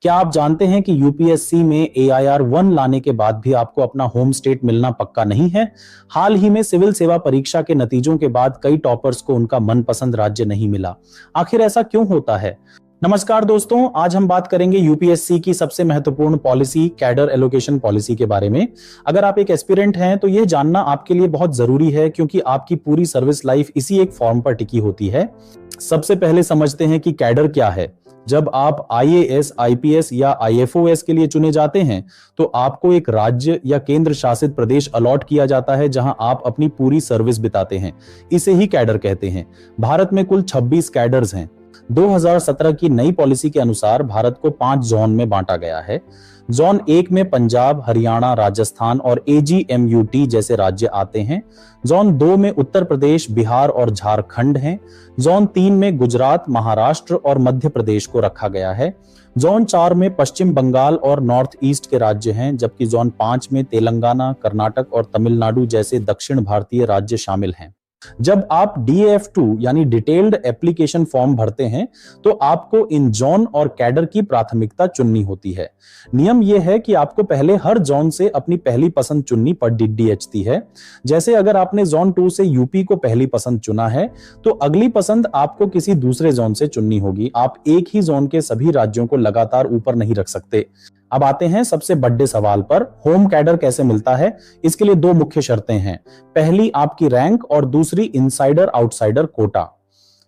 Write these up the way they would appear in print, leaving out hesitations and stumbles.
क्या आप जानते हैं कि यूपीएससी में AIR 1 लाने के बाद भी आपको अपना होम स्टेट मिलना पक्का नहीं है? हाल ही में सिविल सेवा परीक्षा के नतीजों के बाद कई टॉपर्स को उनका मनपसंद राज्य नहीं मिला। आखिर ऐसा क्यों होता है? नमस्कार दोस्तों, आज हम बात करेंगे यूपीएससी की सबसे महत्वपूर्ण पॉलिसी, कैडर एलोकेशन पॉलिसी के बारे में। अगर आप एक एस्पिरेंट हैं तो यह जानना आपके लिए बहुत जरूरी है, क्योंकि आपकी पूरी सर्विस लाइफ इसी एक फॉर्म पर टिकी होती है। सबसे पहले समझते हैं कि कैडर क्या है। जब आप IAS, IPS या IFOS के लिए चुने जाते हैं तो आपको एक राज्य या केंद्र शासित प्रदेश अलॉट किया जाता है जहां आप अपनी पूरी सर्विस बिताते हैं। इसे ही कैडर कहते हैं। भारत में कुल 26 कैडर्स हैं। 2017 की नई पॉलिसी के अनुसार भारत को 5 जोन में बांटा गया है। जोन 1 में पंजाब, हरियाणा, राजस्थान और AGMUT जैसे राज्य आते हैं। जोन 2 में उत्तर प्रदेश, बिहार और झारखंड हैं। जोन 3 में गुजरात, महाराष्ट्र और मध्य प्रदेश को रखा गया है। जोन 4 में पश्चिम बंगाल और नॉर्थ ईस्ट के राज्य हैं, जबकि जोन 5 में तेलंगाना, कर्नाटक और तमिलनाडु जैसे दक्षिण भारतीय राज्य शामिल हैं। जब आप DAF2 यानी डिटेल्ड एप्लीकेशन फॉर्म भरते हैं तो आपको इन जोन और कैडर की प्राथमिकता चुननी होती है। नियम यह है कि आपको पहले हर जोन से अपनी पहली पसंद चुननी पड़ती है। जैसे अगर आपने जोन 2 से यूपी को पहली पसंद चुना है तो अगली पसंद आपको किसी दूसरे जोन से चुननी होगी। आप एक ही जोन के सभी राज्यों को लगातार ऊपर नहीं रख सकते। अब आते हैं सबसे बड़े सवाल पर, होम कैडर कैसे मिलता है। इसके लिए 2 मुख्य शर्तें हैं। पहली आपकी रैंक और दूसरी इनसाइडर आउटसाइडर कोटा।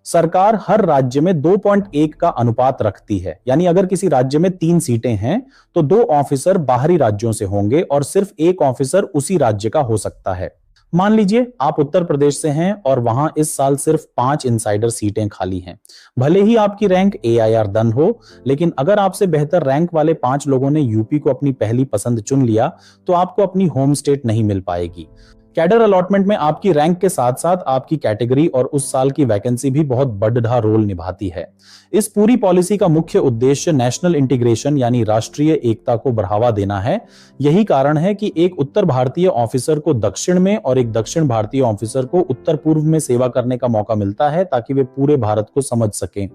सरकार हर राज्य में 2.1 का अनुपात रखती है, यानी अगर किसी राज्य में 3 सीटें हैं तो 2 ऑफिसर बाहरी राज्यों से होंगे और सिर्फ 1 ऑफिसर उसी राज्य का हो सकता है। मान लीजिए आप उत्तर प्रदेश से हैं और वहां इस साल सिर्फ 5 इनसाइडर सीटें खाली हैं। भले ही आपकी रैंक AIR 1 हो, लेकिन अगर आपसे बेहतर रैंक वाले 5 लोगों ने यूपी को अपनी पहली पसंद चुन लिया तो आपको अपनी होम स्टेट नहीं मिल पाएगी। कैडर अलॉटमेंट में आपकी रैंक के साथ साथ आपकी कैटेगरी और उस साल की वैकेंसी भी बहुत बड़ा रोल निभाती है। इस पूरी पॉलिसी का मुख्य उद्देश्य नेशनल इंटीग्रेशन यानी राष्ट्रीय एकता को बढ़ावा देना है। यही कारण है कि एक उत्तर भारतीय ऑफिसर को दक्षिण में और एक दक्षिण भारतीय ऑफिसर को उत्तर पूर्व में सेवा करने का मौका मिलता है, ताकि वे पूरे भारत को समझ सकें।